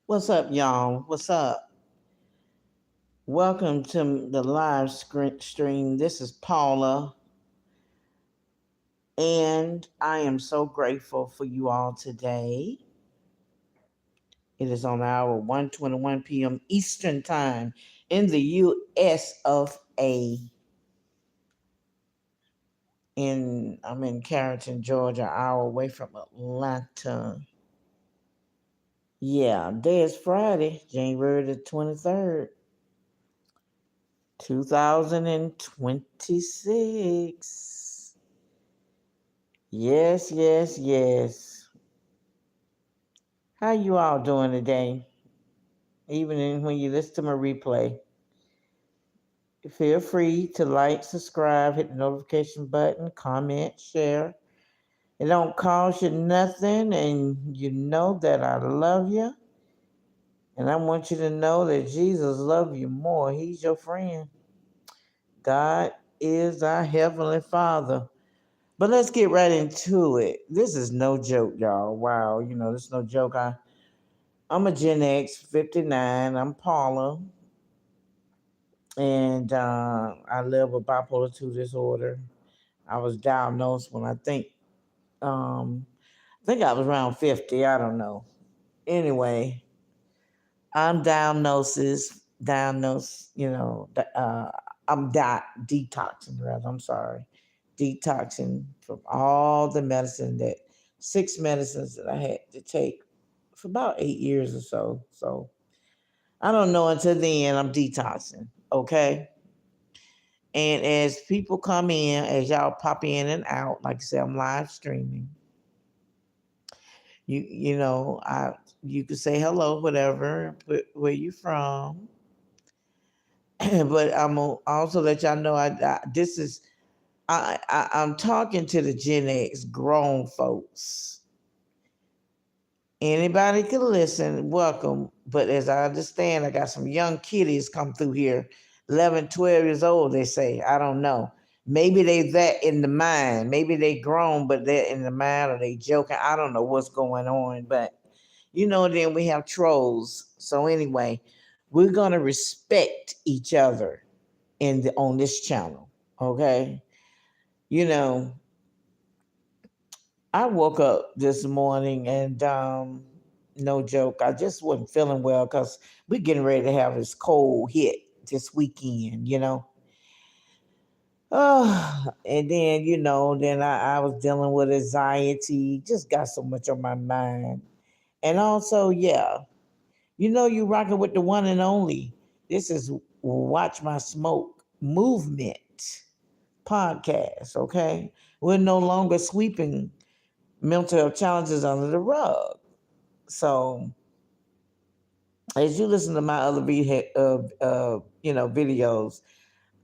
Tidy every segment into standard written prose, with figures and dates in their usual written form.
What's up, y'all? What's up? Welcome to the stream. This is Paula, and I am so grateful for you all today. It is on hour 1:21 p.m. Eastern Time in the U.S. of A. I'm in Carrollton, Georgia, an hour away from Atlanta. Yeah, today is Friday, January the 23rd, 2026. Yes, yes, yes. How you all doing today? When you listen to my replay, feel free to like, subscribe, hit the notification button, comment, share. It don't cost you nothing, and you know that I love you. And I want you to know that Jesus loves you more. He's your friend. God is our Heavenly Father. But let's get right into it. This is no joke, y'all. Wow, this is no joke. I'm a Gen X, 59. I'm Paula, and I live with bipolar 2 disorder. I was diagnosed when um, I think I was around 50. I don't know. Anyway, I'm diagnosed. I'm detoxing rather. I'm sorry, detoxing from all the medicine that 6 medicines that I had to take for about 8 years or so. So I don't know until then I'm detoxing. Okay. And as people come in, as y'all pop in and out, like I said, I'm live streaming. You could say hello, whatever, put where you from. But I'm gonna also let y'all know I'm talking to the Gen X grown folks. Anybody can listen, welcome. But as I understand, I got some young kiddies come through here, 11, 12 years old, they say. I don't know. Maybe they that in the mind. Maybe they grown, but they're in the mind or they joking. I don't know what's going on. But, then we have trolls. So anyway, we're going to respect each other on this channel. Okay? You know, I woke up this morning and no joke, I just wasn't feeling well because we're getting ready to have this cold hit this weekend. Oh, and then I was dealing with anxiety, just got so much on my mind. And also, yeah, you rocking with the one and only. This is Watch My Smoke Movement podcast, okay? We're no longer sweeping mental health challenges under the rug. So as you listen to my other videos,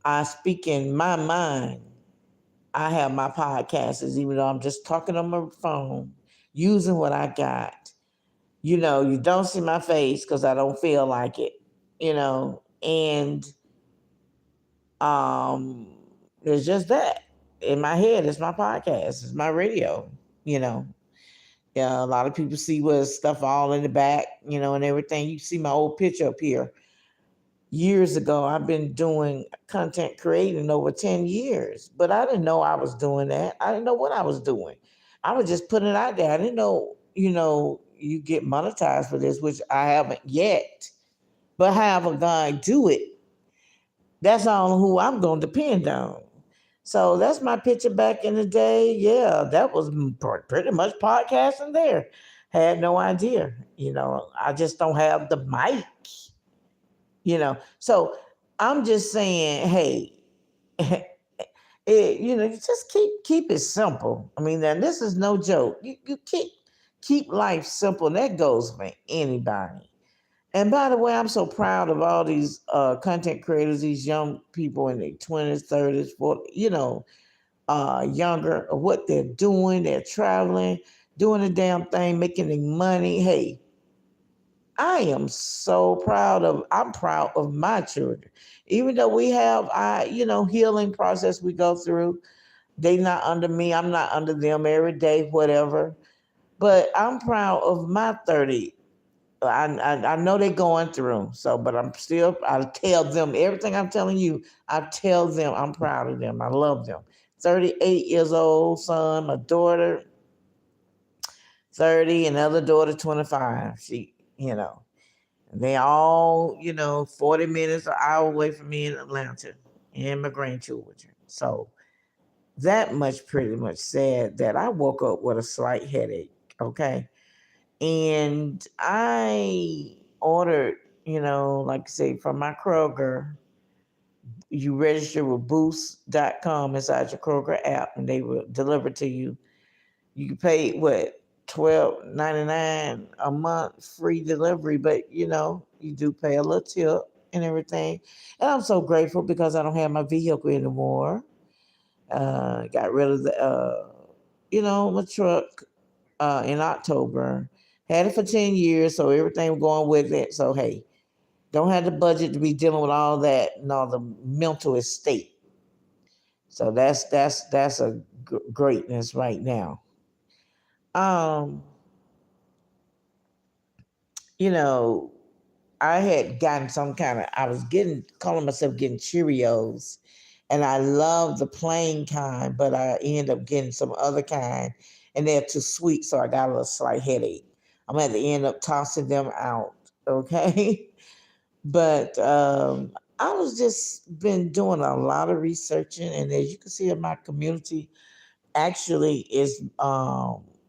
I speak in my mind. I have my podcasts, even though I'm just talking on my phone, using what I got. You don't see my face because I don't feel like it. And um, it's just that in my head. It's my podcast. It's my radio. You know, Yeah, a lot of people see what stuff all in the back, and everything. You see my old picture up here. Years ago, I've been doing content creating over 10 years, but I didn't know I was doing that. I didn't know what I was doing. I was just putting it out there. I didn't know, you get monetized for this, which I haven't yet. But however God do it, that's on who I'm going to depend on. So that's my picture back in the day. Yeah, that was pretty much podcasting there. Had no idea. I just don't have the mic. So I'm just saying, hey, you just keep it simple. I mean, and this is no joke. You keep life simple. And that goes for anybody. And by the way, I'm so proud of all these content creators, these young people in their 20s, 30s, 40s, younger, of what they're doing. They're traveling, doing the damn thing, making the money. Hey, I'm proud of my children. Even though we have healing process we go through, they not under me, I'm not under them every day, whatever. But I'm proud of my 30. I know they're going through. So, but I tell them everything I'm telling you. I tell them I'm proud of them. I love them. 38 years old son, my daughter 30, another daughter 25. They all, 40 minutes, an hour away from me in Atlanta and my grandchildren. So that much pretty much said that I woke up with a slight headache. Okay. And I ordered, like I say, from my Kroger. You register with boost.com inside your Kroger app and they will deliver to you. You can pay what, $12.99 a month free delivery, but you do pay a little tip and everything. And I'm so grateful because I don't have my vehicle anymore. Got rid of my truck in October. Had it for 10 years, so everything was going with it. So hey, don't have the budget to be dealing with all that and all the mental estate. So that's a greatness right now. Um, you know, I had gotten some kind of, I was calling myself getting Cheerios, and I love the plain kind, but I end up getting some other kind, and they're too sweet, so I got a little slight headache. I'm going to end up tossing them out, okay? But I was just been doing a lot of researching, and as you can see in my community, actually is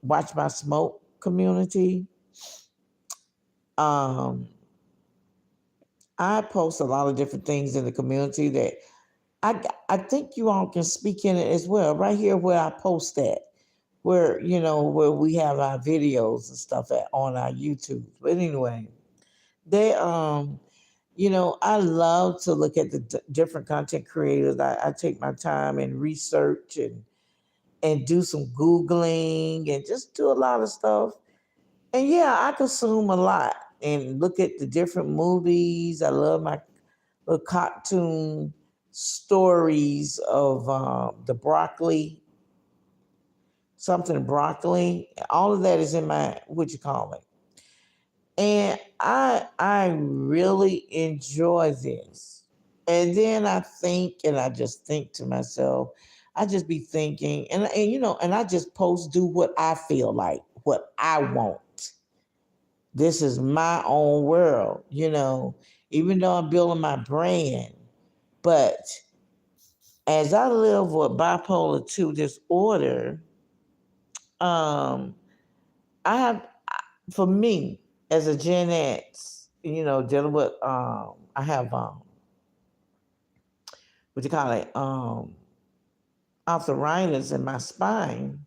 Watch My Smoke community. Um, I post a lot of different things in the community that I think you all can speak in it as well. Right here where I post that, where we have our videos and stuff on our YouTube. But anyway, they I love to look at the different content creators. I take my time and research and do some googling and just do a lot of stuff. And yeah, I consume a lot and look at the different movies. I love my little cartoon stories of the broccoli, something broccoli. All of that is in my what you call it. And I really enjoy this. And then I think and I just think to myself, I just be thinking and I just do what I feel like, what I want. This is my own world, even though I'm building my brand. But as I live with bipolar 2 disorder, um, I have, for me, as a Gen X, dealing with, I have, what you call it, arthritis in my spine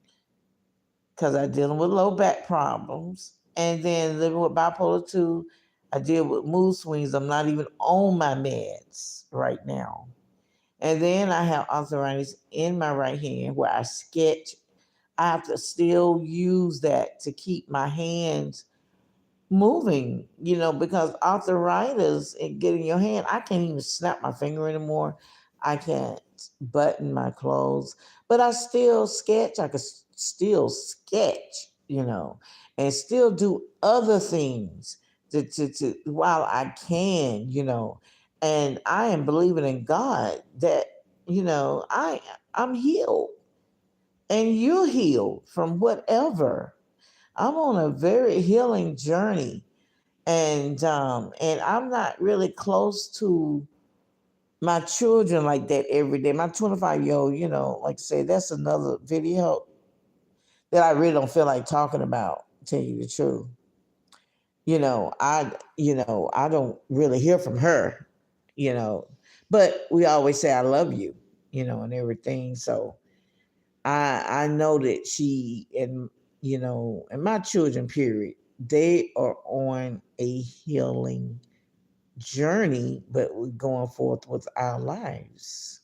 because I'm dealing with low back problems. And then living with bipolar 2, I deal with mood swings. I'm not even on my meds right now. And then I have arthritis in my right hand where I sketch. I have to still use that to keep my hands moving, because arthritis and getting your hand, I can't even snap my finger anymore. I can't button my clothes, but I still sketch. I could still sketch, and still do other things to while I can, and I am believing in God that, I'm healed and you're healed from whatever. I'm on a very healing journey, and I'm not really close to my children like that every day. My 25-year-old, like I say, that's another video that I really don't feel like talking about. To tell you the truth, I don't really hear from her, you know, but we always say I love you, and everything. So I know that she and my children, period, they are on a healing journey, but we're going forth with our lives.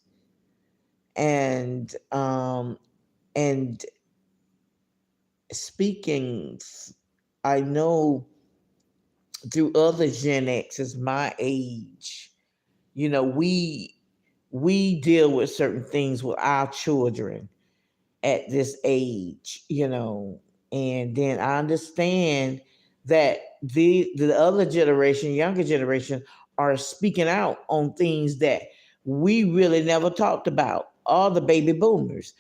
And speaking, I know through other Gen X's my age, we deal with certain things with our children at this age, and then I understand that the other generation, younger generation, are speaking out on things that we really never talked about. All the baby boomers,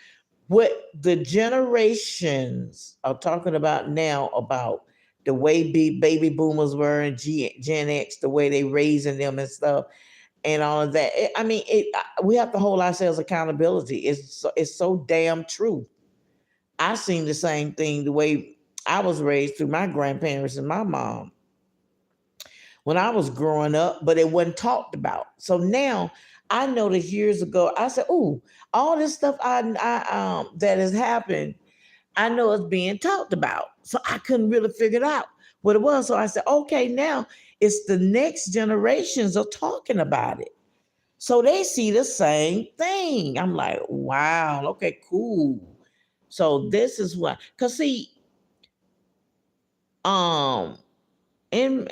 what the generations are talking about now about the way baby boomers were and Gen X, the way they raising them and stuff, and all of that. I mean, we have to hold ourselves accountability. It's so damn true. I seen the same thing the way I was raised through my grandparents and my mom when I was growing up, but it wasn't talked about. So now I noticed years ago, I said, "Oh, all this stuff that has happened, I know it's being talked about." So I couldn't really figure it out what it was. So I said, "Okay, now it's the next generations are talking about it." So they see the same thing. I'm like, "Wow, okay, cool." So this is what, cause see, um, in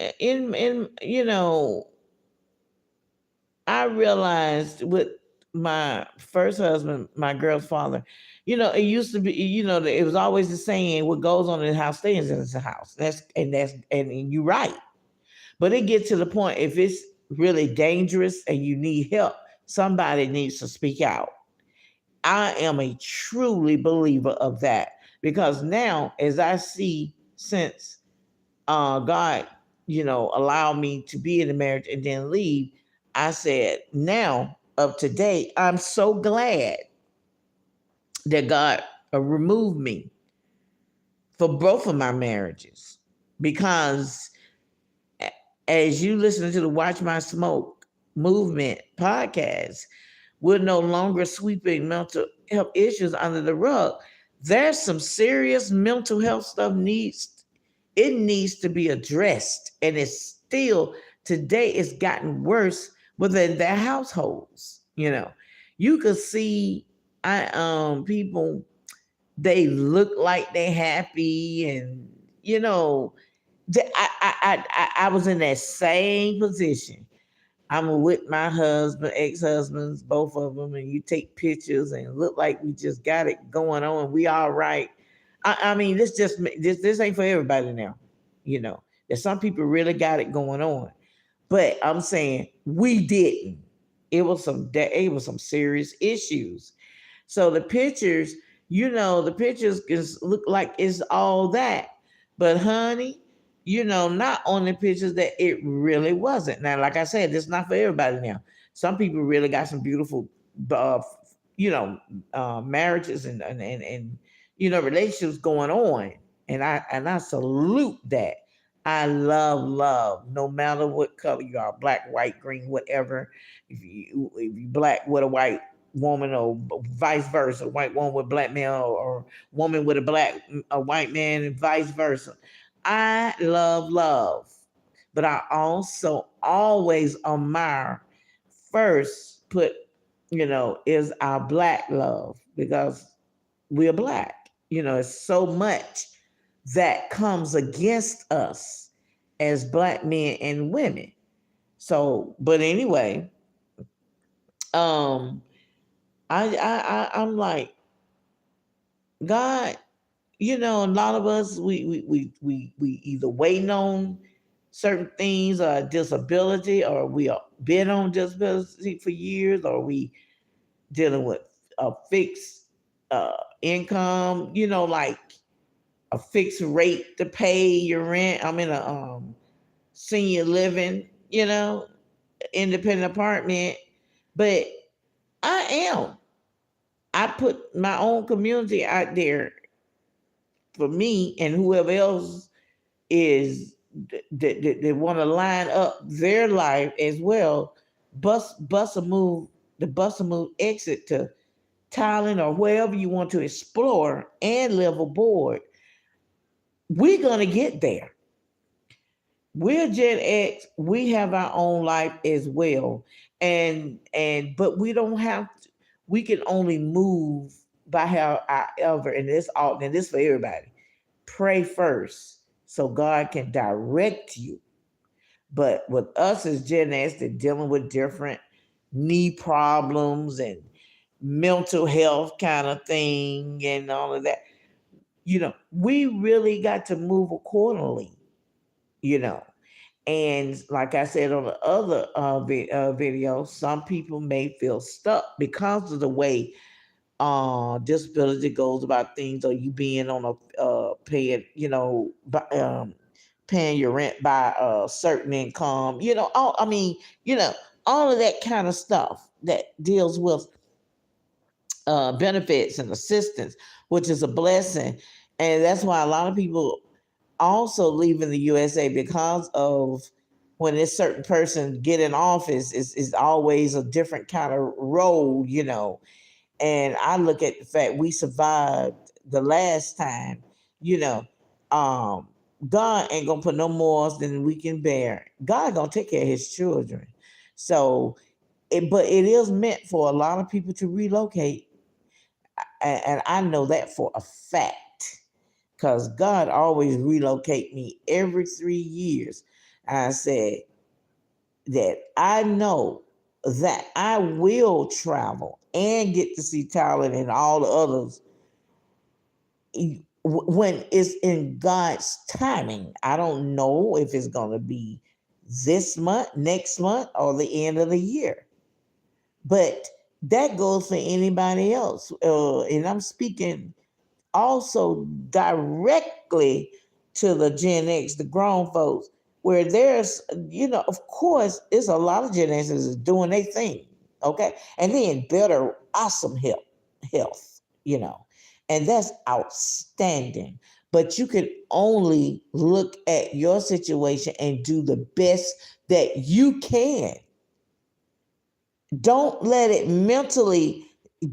I realized with my first husband, my girl's father, it used to be, it was always the saying, what goes on in the house stays in the house. And you're right. But it gets to the point, if it's really dangerous and you need help, somebody needs to speak out. I am a truly believer of that, because now, as I see, since God, allowed me to be in the marriage and then leave, I said, now of today, I'm so glad that God removed me for both of my marriages, because as you listen to the Watch My Smoke movement podcast, we're no longer sweeping mental health issues under the rug. There's some serious mental health stuff needs to be addressed. And it's still today, it's gotten worse within their households. You could see people, they look like they happy, and I was in that same position. I'm with my husband, ex-husbands, both of them, and you take pictures and look like we just got it going on. We all right. I mean, this ain't for everybody now. There's some people really got it going on, but I'm saying we didn't. It was some serious issues. So the pictures can look like it's all that, but honey, not on the pictures that it really wasn't. Now, like I said, it's not for everybody now. Some people really got some beautiful, uh, marriages and relationships going on, and I salute that. I love, no matter what color you are, black, white, green, whatever. If you black with a white woman, or vice versa, white woman with black male, or woman with a white man, and vice versa. I love, but I also always admire, first put, is our black love, because we're black. It's so much that comes against us as black men and women. So, but anyway, um, I'm like, God, a lot of us, we either waiting on certain things, or disability, or we are been on disability for years, or we dealing with a fixed income, like a fixed rate to pay your rent. I'm in a senior living, independent apartment, but I am. I put my own community out there for me and whoever else is that want to line up their life as well. The bus a move exit to Thailand or wherever you want to explore and live aboard. We're gonna get there. We're Gen X. We have our own life as well, but we don't have to. We can only move by however, and this for everybody. Pray first so God can direct you. But with us as Gen X, they're dealing with different knee problems and mental health kind of thing and all of that. We really got to move accordingly. you know. And like I said on the other video, some people may feel stuck because of the way disability goes about things, or you being on a paying, paying your rent by a certain income, all of that kind of stuff that deals with benefits and assistance, which is a blessing. And that's why a lot of people also leave in the USA because of when this certain person get in office is always a different kind of role, And I look at the fact we survived the last time, you know, um, God ain't gonna put no more than we can bear. God gonna take care of his children. So but it is meant for a lot of people to relocate. And I know that for a fact. Because God always relocate me every 3 years. I said that I know that I will travel and get to see Tyler and all the others when it's in God's timing. I don't know if it's going to be this month, next month, or the end of the year. But that goes for anybody else. And I'm speaking also directly to the Gen X, the grown folks, where there's, of course, it's a lot of Gen Xers doing their thing, okay? And they in better, awesome health, and that's outstanding. But you can only look at your situation and do the best that you can. Don't let it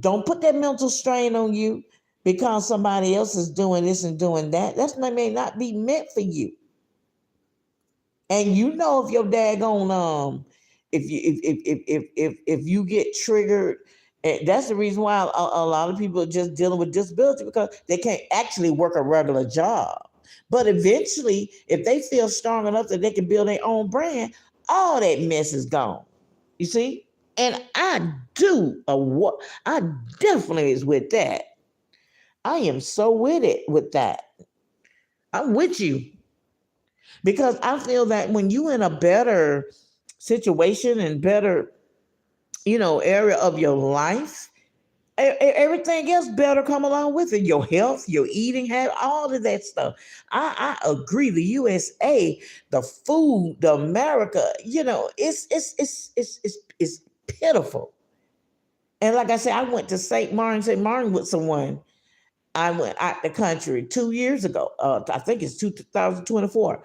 don't put that mental strain on you because somebody else is doing this and doing that. That may not be meant for you. And if your daggone if you get triggered, and that's the reason why a lot of people are just dealing with disability, because they can't actually work a regular job. But eventually, if they feel strong enough that they can build their own brand, all that mess is gone. You see? And I definitely is with that. I am so with it with that. I'm with you. Because I feel that when you in a better situation and better, area of your life, everything else better come along with it. Your health, your eating habit, all of that stuff. I agree. The USA, the food, the America, it's pitiful. And like I said, I went to St. Martin with someone. I went out the country 2 years ago. I think it's 2024.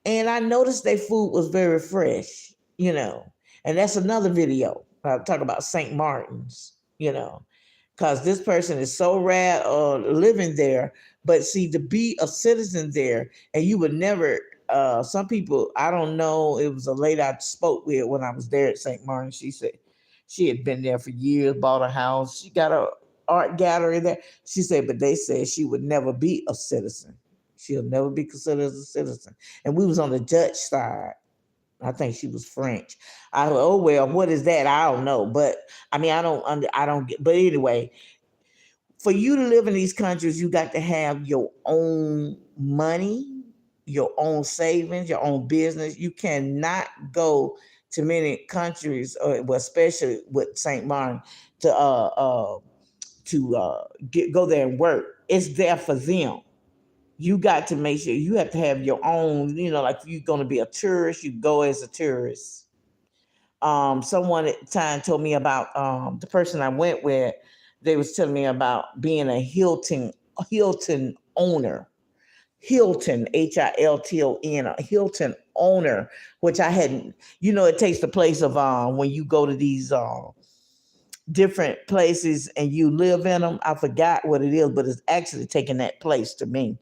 And I noticed their food was very fresh, And that's another video. I'll talk about St. Martin's, because this person is so rad living there. But see, to be a citizen there, and you would never, some people, I don't know, it was a lady I spoke with when I was there at St. Martin. She said she had been there for years, bought a house. She got a art gallery there. She said, but they said she would never be a citizen. She'll never be considered as a citizen. And we was on the Dutch side. I think she was French. Oh well, what is that? I don't know. But I mean, I don't get. But anyway, for you to live in these countries, you got to have your own money, your own savings, your own business. You cannot go to many countries, especially with St. Martin, to go there and work. It's there for them. You got to make sure you have to have your own, like if you're going to be a tourist, you go as a tourist. Someone at the time told me about the person I went with. They was telling me about being a Hilton owner. Hilton, Hilton, a Hilton owner, which I hadn't, it takes the place of when you go to these different places and you live in them. I forgot what it is, but it's actually taking that place to me.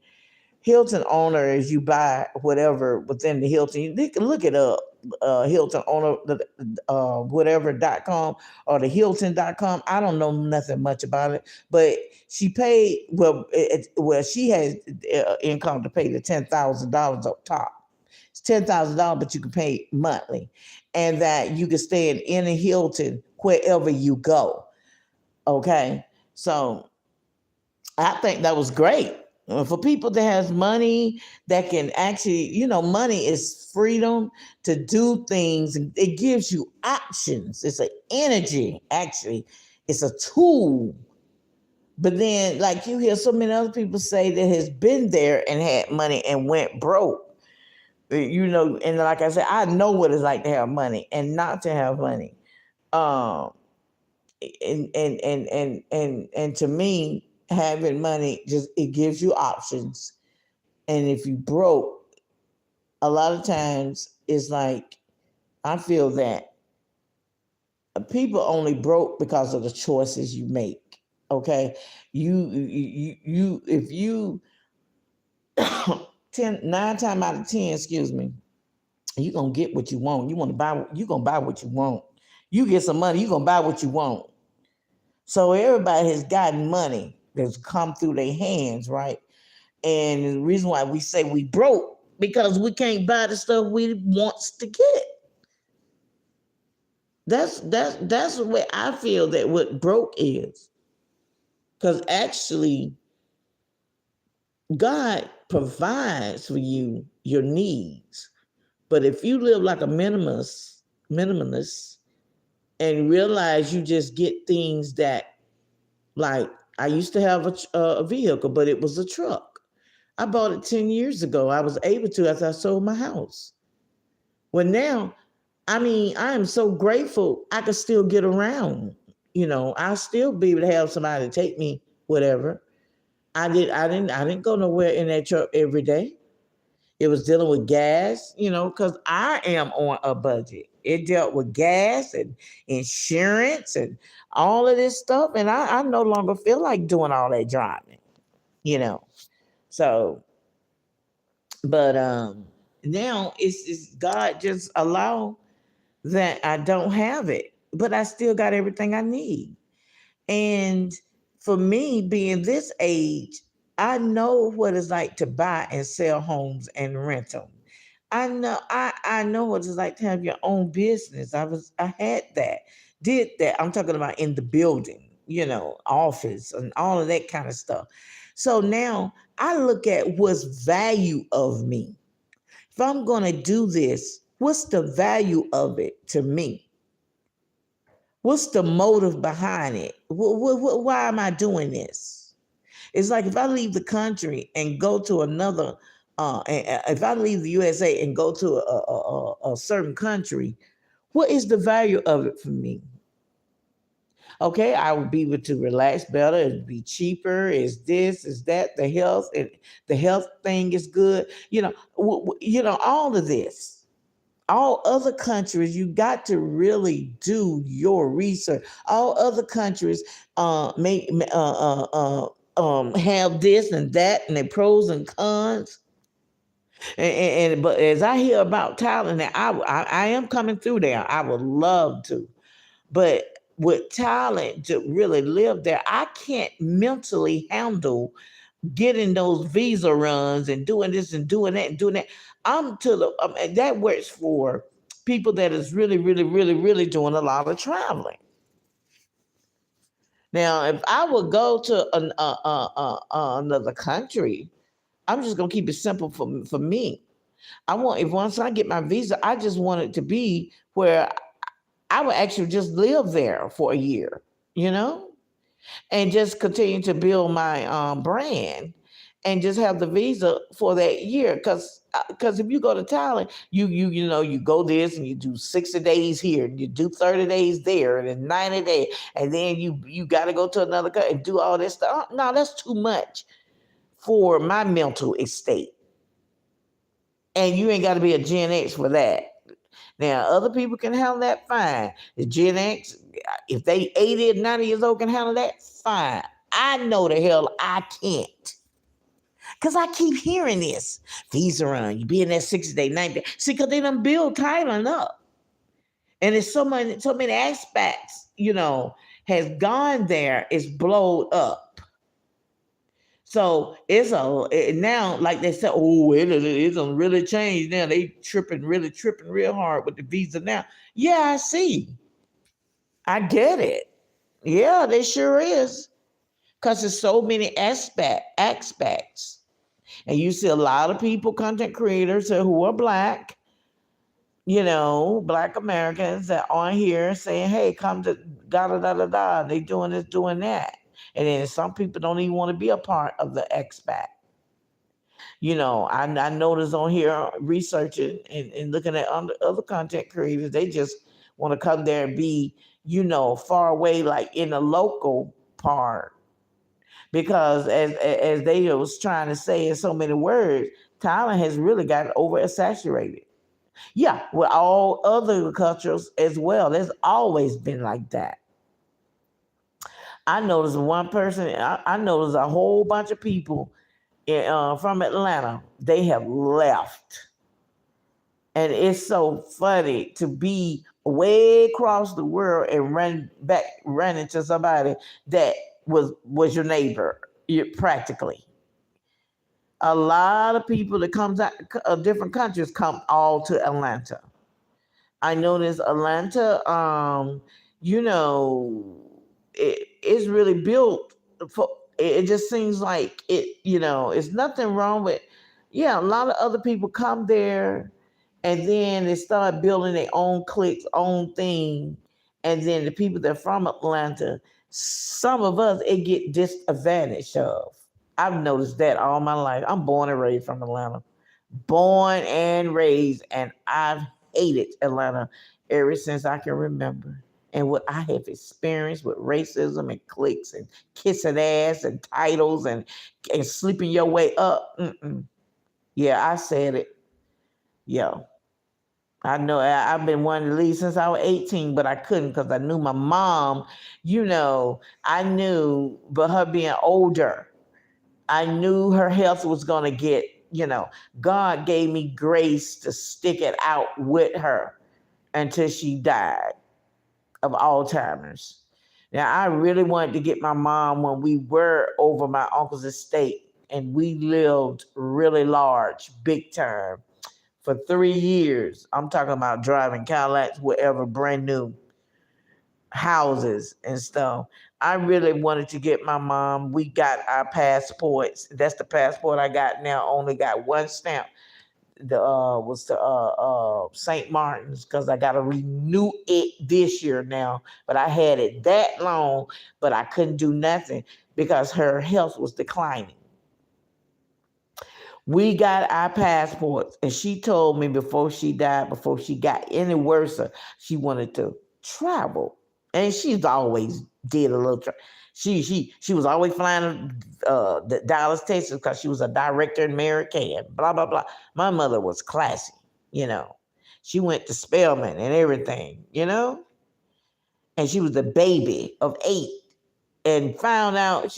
Hilton owner is you buy whatever within the Hilton. You can look it up, Hilton owner, whatever.com or the Hilton.com. I don't know nothing much about it, but she paid, she has income to pay the $10,000 up top. It's $10,000, but you can pay monthly, and that you can stay in any Hilton wherever you go. Okay. So I think that was great. For people that has money that can actually, money is freedom to do things. It gives you options. It's an energy, actually. It's a tool. But then, like you hear so many other people say that has been there and had money and went broke. And like I said, I know what it's like to have money and not to have money. Um, and to me, having money just it gives you options. And if you broke, a lot of times it's like I feel that people only broke because of the choices you make. Okay, if you 9 times out of 10, excuse me, you're gonna get what you want. You're gonna buy what you want. You get some money, you're gonna buy what you want. So everybody has gotten money that's come through their hands, right? And the reason why we say we broke because we can't buy the stuff we wants to get. That's the way I feel that what broke is. Because actually, God provides for you your needs. But if you live like a minimalist, and realize you just get things that, like, I used to have a vehicle, but it was a truck. I bought it 10 years ago. I was able to after I sold my house. Well, now, I mean, I am so grateful I could still get around. I'll still be able to have somebody to take me, whatever. I didn't go nowhere in that truck every day. It was dealing with gas, because I am on a budget. It dealt with gas and insurance and all of this stuff. And I no longer feel like doing all that driving, you know. So, but now it's God just allow that I don't have it, but I still got everything I need. And for me, being this age, I know what it's like to buy and sell homes and rent them. I know what it's like to have your own business. I had that, did that. I'm talking about in the building, office and all of that kind of stuff. So now I look at what's value of me. If I'm gonna do this, what's the value of it to me? What's the motive behind it? Why am I doing this? It's like if I leave the country and go to another, if I leave the USA and go to a certain country, what is the value of it for me? Okay, I would be able to relax better. It'd be cheaper. Is this? Is that? The health thing is good. All of this. All other countries, you got to really do your research. All other countries have this and that and their pros and cons. But as I hear about Thailand, I am coming through there. I would love to, but with Thailand to really live there, I can't mentally handle getting those visa runs and doing this and doing that and doing that. That works for people that is really, really, really, really doing a lot of traveling. Now, if I would go to another country, I'm just gonna keep it simple for me. If once I get my visa, I just want it to be where I would actually just live there for a year, you know, and just continue to build my brand and just have the visa for that year. Because if you go to Thailand, you go this and you do 60 days here, and you do 30 days there, and then 90 days, and then you got to go to another country and do all this stuff. No, that's too much for my mental estate. And you ain't got to be a Gen X for that. Now, other people can handle that, fine. The Gen X, if they 80 or 90 years old can handle that, fine. I know the hell I can't. Because I keep hearing this. Visa run, you be in that 60 day, 90 day. See, because they done build Thailand up. And it's so many aspects, has gone there, it's blowed up. So now, like they said, it's gonna really change now. They really tripping real hard with the visa now. Yeah, I see. I get it. Yeah, they sure is. because there's so many aspects. And you see a lot of people, content creators who are Black, Black Americans that are here saying, hey, come to da da da da da. They doing this, doing that. And then some people don't even want to be a part of the expat. I noticed on here researching and looking at other content creators, they just want to come there and be, far away, like in the local part. Because as they was trying to say in so many words, Thailand has really got oversaturated. Yeah, with all other cultures as well. There's always been like that. I noticed one person, I noticed a whole bunch of people from Atlanta. They have left. And it's so funny to be way across the world and run into somebody that was your neighbor, practically. A lot of people that comes out of different countries come all to Atlanta. I noticed Atlanta, it's really built for. It just seems like it. It's nothing wrong with. Yeah, a lot of other people come there, and then they start building their own cliques, own thing, and then the people that are from Atlanta, some of us, it get disadvantaged of. I've noticed that all my life. I'm born and raised from Atlanta. Born and raised, and I've hated Atlanta ever since I can remember. And what I have experienced with racism and cliques and kissing ass and titles and sleeping your way up. Yeah, I said it. Yeah. I know I've been wanting to leave since I was 18, but I couldn't because I knew my mom, I knew, but her being older, I knew her health was going to get, God gave me grace to stick it out with her until she died of Alzheimer's. Now, I really wanted to get my mom when we were over my uncle's estate, and we lived really large, big time, for 3 years. I'm talking about driving Cadillacs, whatever, brand new houses and stuff. I really wanted to get my mom. We got our passports. That's the passport I got now. Only got one stamp. Was the St. Martin's, because I got to renew it this year now. But I had it that long, but I couldn't do nothing because her health was declining. We got our passports, and she told me before she died, before she got any worse, she wanted to travel. And she's always did a little. She was always flying to Dallas, Texas, because she was a director in Mary Kay and blah blah blah. My mother was classy, She went to Spelman and everything, And she was the baby of 8, and found out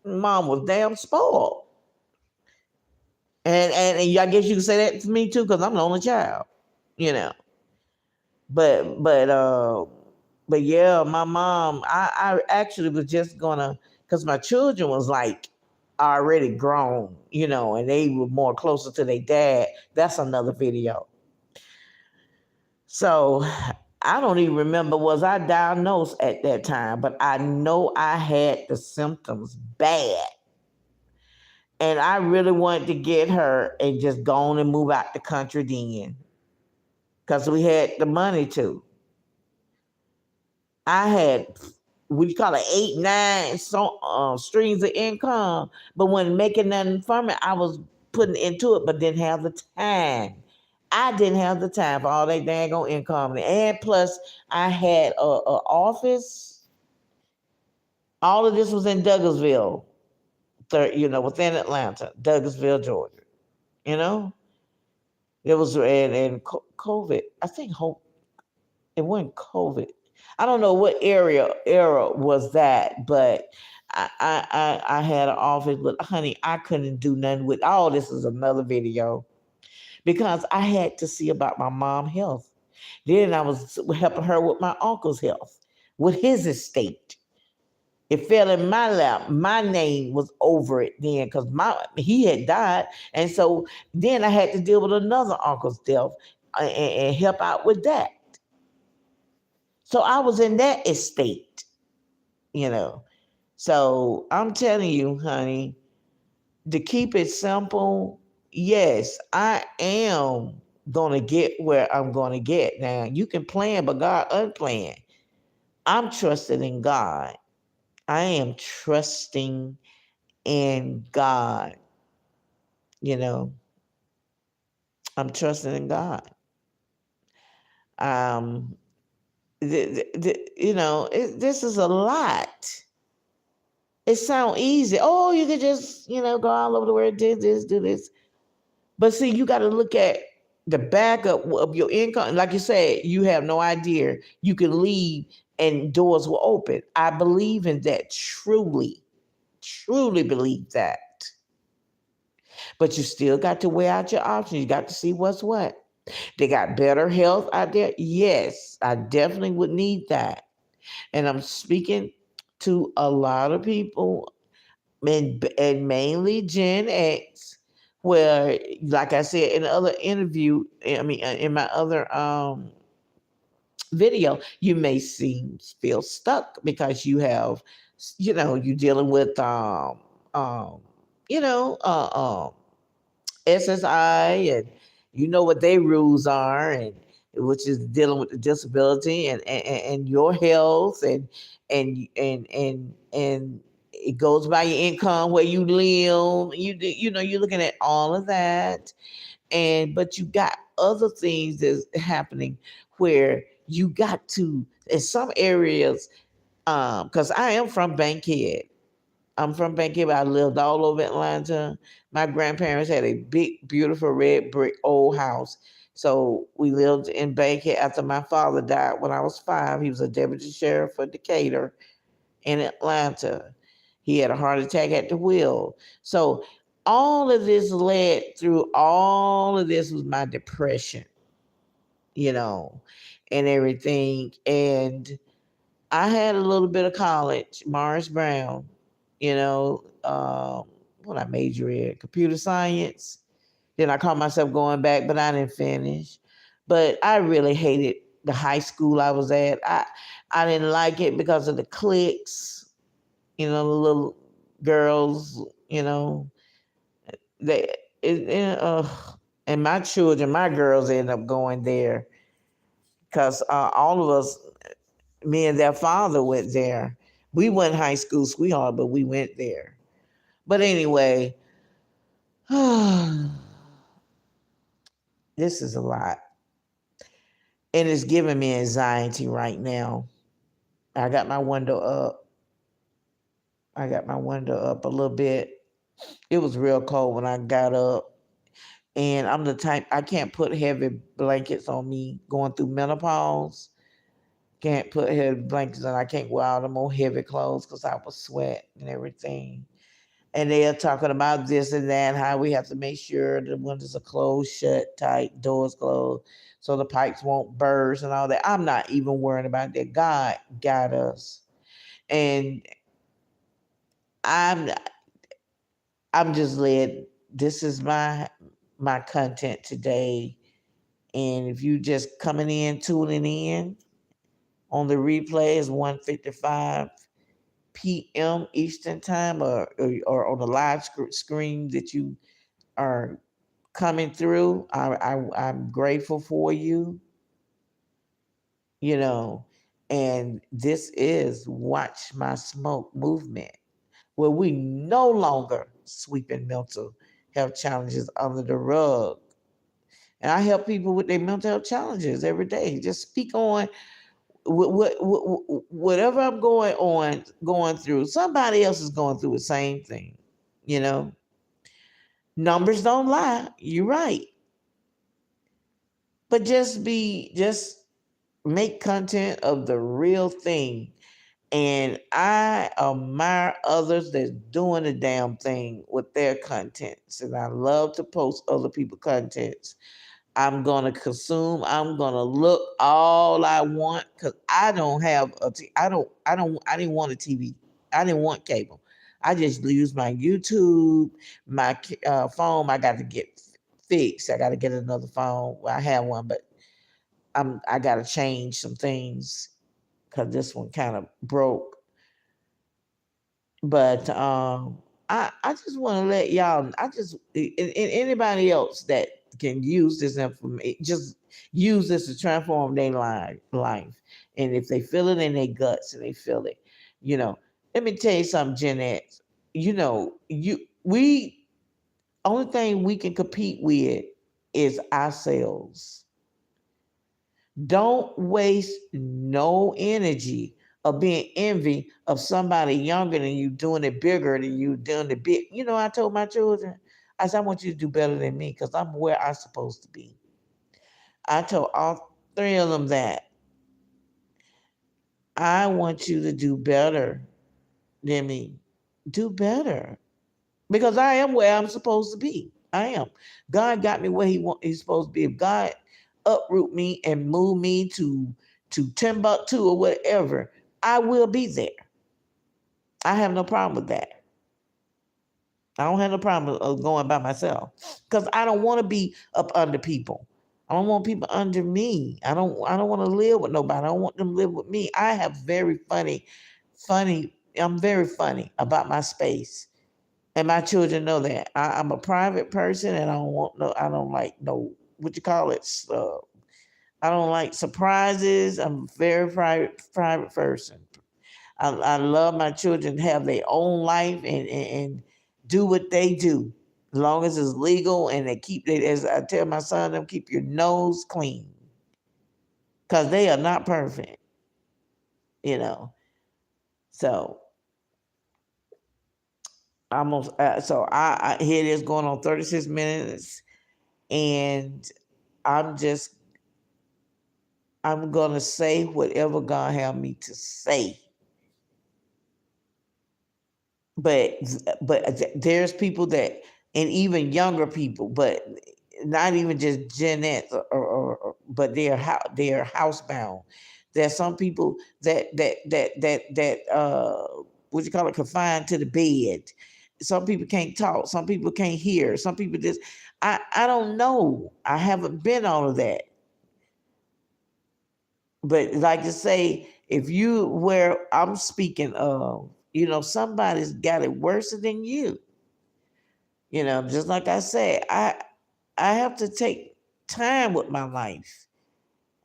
mom was damn spoiled. And I guess you can say that to me too, because I'm the only child, But yeah, my mom, I actually was just gonna, because my children was like already grown, and they were more closer to their dad. That's another video. So I don't even remember, was I diagnosed at that time, but I know I had the symptoms bad. And I really wanted to get her and just go on and move out the country then, because we had the money to. I had, we call it 8, 9 streams of income, but when making nothing from it, I was putting into it, but didn't have the time. I didn't have the time for all that daggone income, and plus I had a office. All of this was in Douglasville, within Atlanta, Douglasville, Georgia. It was in COVID. I think it wasn't COVID. I don't know what era was that, but I had an office, but honey, I couldn't do nothing with all this. Is another video, because I had to see about my mom's health. Then I was helping her with my uncle's health, with his estate. It fell in my lap. My name was over it then, because he had died, and so then I had to deal with another uncle's death and help out with that. So I was in that estate, So I'm telling you, honey, to keep it simple, yes, I am gonna get where I'm gonna get. Now you can plan, but God unplanned. I'm trusting in God. I am trusting in God. You know, I'm trusting in God. Um, this is a lot. It sounds easy. Oh, you could just, go all over the world, do this, do this. But see, you got to look at the backup of your income. Like you said, you have no idea. You can leave and doors will open. I believe in that truly, truly believe that. But you still got to weigh out your options. You got to see what's what. They got better health out there. Yes, I definitely would need that. And I'm speaking to a lot of people, and mainly Gen X, where, like I said in the other interview, I mean, in my other video, you may feel stuck because you have, you're dealing with, um, you know, uh, um, SSI, and you know what their rules are, and which is dealing with the disability and your health, and it goes by your income, where you live. You're looking at all of that, but you got other things that's happening where you got to, in some areas, because I am from Bankhead. I'm from Bankhead, but I lived all over Atlanta. My grandparents had a big, beautiful red brick old house. So we lived in Bankhead after my father died when I was 5. He was a deputy sheriff for Decatur in Atlanta. He had a heart attack at the wheel. So all of this led through all of this was my depression, you know, and everything. And I had a little bit of college, Morris Brown, what I major in, computer science. Then I caught myself going back, but I didn't finish. But I really hated the high school I was at. I didn't like it because of the cliques, the little girls, they and my children, my girls end up going there because all of us, me and their father went there. We went high school sweetheart, but we went there. But anyway, this is a lot. And it's giving me anxiety right now. I got my window up. I got my window up a little bit. It was real cold when I got up. And I'm the type, I can't put heavy blankets on me going through menopause. Can't put heavy blankets on. I can't wear all the more heavy clothes because I was sweat and everything. And they are talking about this and that, how we have to make sure the windows are closed, shut, tight, doors closed, so the pipes won't burst and all that. I'm not even worrying about that. God got us, and I'm I'm just led. This is my content today, and if you just coming in, tuning in on the replay is 1:55 p.m. Eastern time, or on the live screen that you are coming through. I'm grateful for you, you know, and this is Watch My Smoke movement, where we no longer sweeping mental health challenges under the rug. And I help people with their mental health challenges every day. Just speak on whatever I'm going through. Somebody else is going through the same thing, you know. Numbers don't lie. You're right. But just make content of the real thing. And I admire others that's doing the damn thing with their contents. And I love to post other people's contents. I'm gonna consume. I'm gonna look all I want because I don't have I didn't want a TV. I didn't want cable. I just use my YouTube, my phone. I got to get fixed. I got to get another phone. Well, I have one, but I got to change some things because this one kind of broke. But I just want to let y'all. And anybody else that can use this information, just use this to transform their life. And if they feel it in their guts and they feel it, you know, let me tell you something, Gen X. You know, we only thing we can compete with is ourselves. Don't waste no energy of being envy of somebody younger than you, doing it bigger than you, doing it big. You know, I told my children, I said, I want you to do better than me because I'm where I'm supposed to be. I told all three of them that I want you to do better than me. Do better. Because I am where I'm supposed to be. I am. God got me where he's supposed to be. If God uproot me and move me to Timbuktu or whatever, I will be there. I have no problem with that. I don't have no problem of going by myself because I don't want to be up under people. I don't want people under me. I don't want to live with nobody. I don't want them to live with me. I have very funny. I'm very funny about my space. And my children know that. I'm a private person and I don't like no, what you call it? I don't like surprises. I'm a very private person. I love my children to have their own life and do what they do. As long as it's legal and they keep it, as I tell my son, them keep your nose clean. Because they are not perfect, you know. So almost so I here it is going on 36 minutes and I'm just I'm gonna say whatever God have me to say. But there's people that, and even younger people, but not even just Gen X, but they're housebound. There's some people that what you call it, confined to the bed. Some people can't talk. Some people can't hear. Some people just I don't know. I haven't been all of that. But like to say, if you where I'm speaking of, you know, somebody's got it worse than you. You know, just like I said, I have to take time with my life.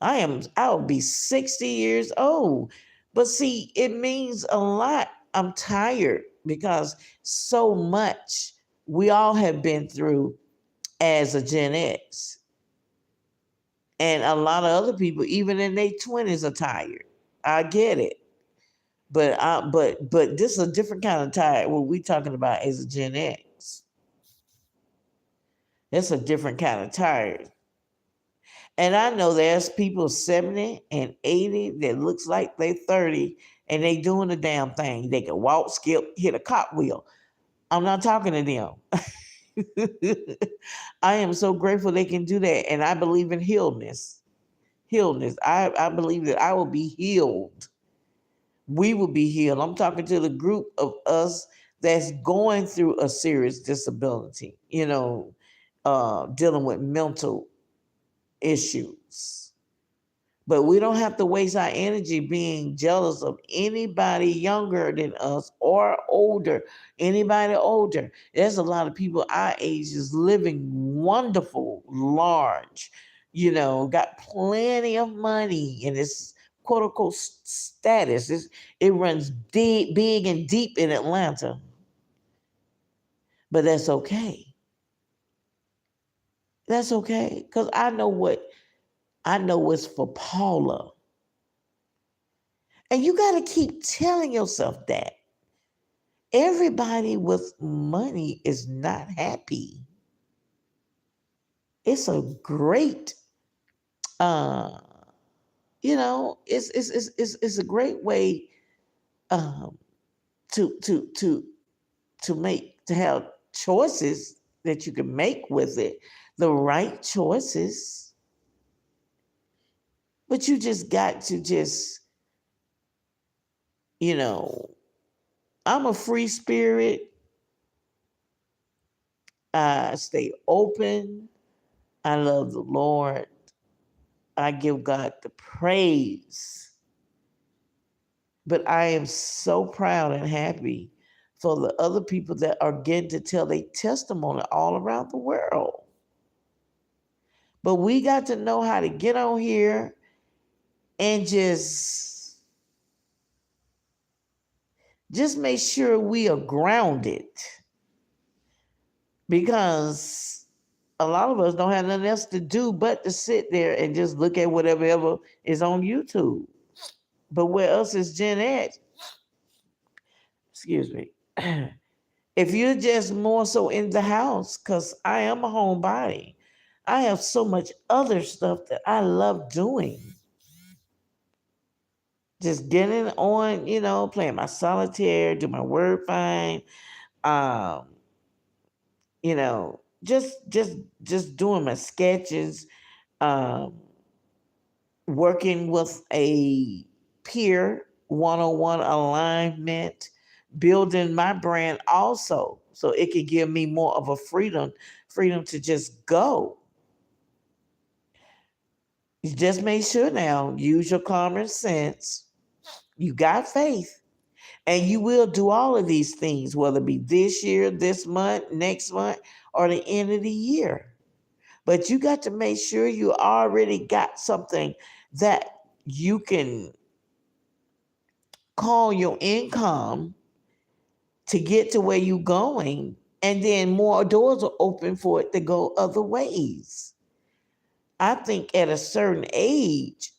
I'll be 60 years old. But see, it means a lot. I'm tired because so much we all have been through as a Gen X. And a lot of other people, even in their 20s, are tired. I get it. But this is a different kind of tired. What we talking about is a Gen X. It's a different kind of tired. And I know there's people 70 and 80 that looks like they 30 and they doing the damn thing. They can walk, skip, hit a cartwheel. I'm not talking to them. I am so grateful they can do that. And I believe in healness. Healness. I believe that I will be healed. We will be healed. I'm talking to the group of us that's going through a serious disability, you know, dealing with mental issues. But we don't have to waste our energy being jealous of anybody younger than us or older. Anybody older. There's a lot of people our age is living wonderful, large, you know, got plenty of money and it's quote unquote status. It runs big and deep in Atlanta. But that's okay. That's okay. Because I know what's for Paula. And you got to keep telling yourself that. Everybody with money is not happy. It's a great, uh, you know, it's a great way um, to to to to have choices that you can make with it, the right choices. But you just got to just, you know, I'm a free spirit. I stay open. I love the Lord. I give God the praise. But I am so proud and happy for the other people that are getting to tell their testimony all around the world. But we got to know how to get on here and just make sure we are grounded, because a lot of us don't have nothing else to do but to sit there and just look at whatever is on YouTube. But where else is Gen X? Excuse me. If you're just more so in the house, because I am a homebody, I have so much other stuff that I love doing. Just getting on, playing my solitaire, do my word find, um, just doing my sketches, um, working with a peer one-on-one alignment, building my brand also, so it could give me more of a freedom to just go. You just make sure now, use your common sense. You got faith, and you will do all of these things, whether it be this year, this month, next month, or the end of the year. But you got to make sure you already got something that you can call your income to get to where you're going, and then more doors are open for it to go other ways. I think at a certain age,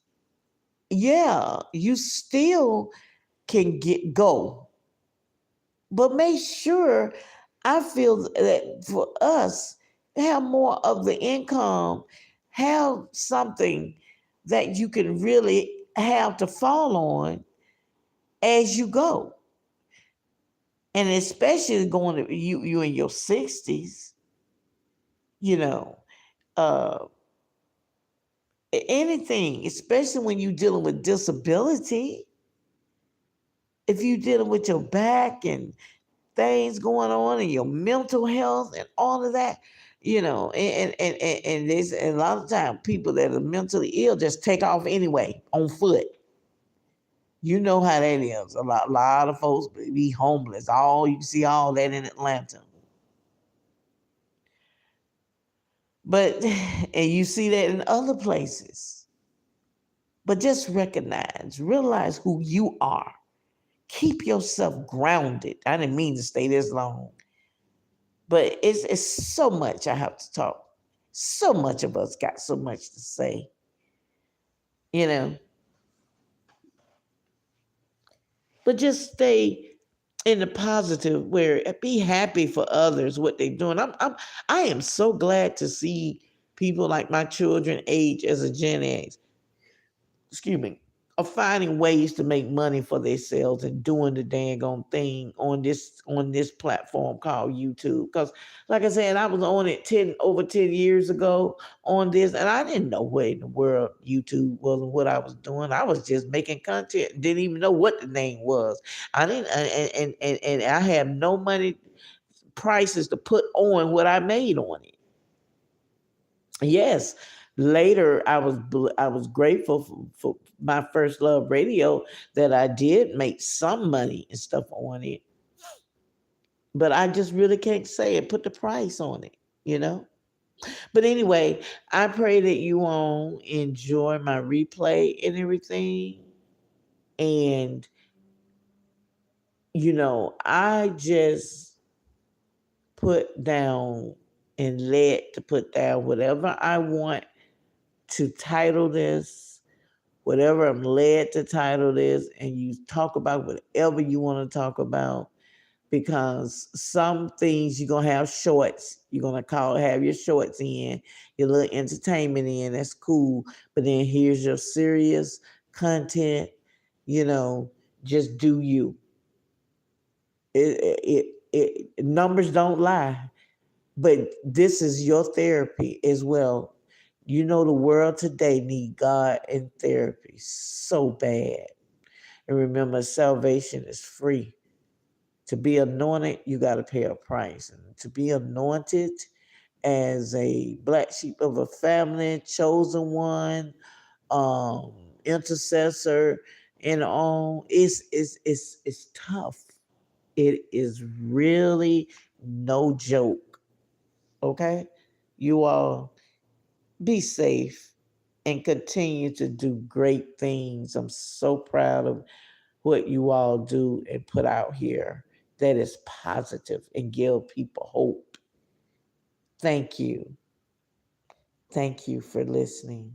yeah, you still can go, but make sure, I feel that for us, have more of the income, have something that you can really have to fall on as you go. And especially going to you in your 60s, you know, uh anything, especially when you're dealing with disability, if you're dealing with your back and things going on and your mental health and all of that, and there's a lot of time people that are mentally ill just take off anyway on foot. You know how that is. A lot of folks be homeless. You can see all that in Atlanta. But and you see that in other places. But just realize who you are. Keep yourself grounded. I didn't mean to stay this long. But it's so much I have to talk. So much of us got so much to say. You know. But just stay in the positive, where be happy for others what they're doing. I am so glad to see people like my children age as a Gen X, excuse me, are finding ways to make money for themselves and doing the dang on thing on this platform called YouTube. Because, like I said, I was on it over 10 years ago on this, and I didn't know what in the world YouTube was and what I was doing. I was just making content, didn't even know what the name was. I didn't, and I have no money prices to put on what I made on it. Yes, later I was grateful for my first love radio, that I did make some money and stuff on it, but I just really can't say it, put the price on it, you know. But anyway, I pray that you all enjoy my replay and everything, and I just put down and led to put down whatever I want to title this, whatever I'm led to title this, and you talk about whatever you want to talk about, because some things you're gonna have shorts. You're gonna have your shorts in, your little entertainment in, that's cool. But then here's your serious content, you know, just do you. Numbers don't lie, but this is your therapy as well. The world today need God and therapy so bad. And remember, salvation is free. To be anointed, you got to pay a price. And to be anointed as a black sheep of a family, chosen one, um, intercessor, and all, it's tough. It is really no joke. Okay? You all be safe and continue to do great things. I'm so proud of what you all do and put out here that is positive and give people hope. Thank you. Thank you for listening.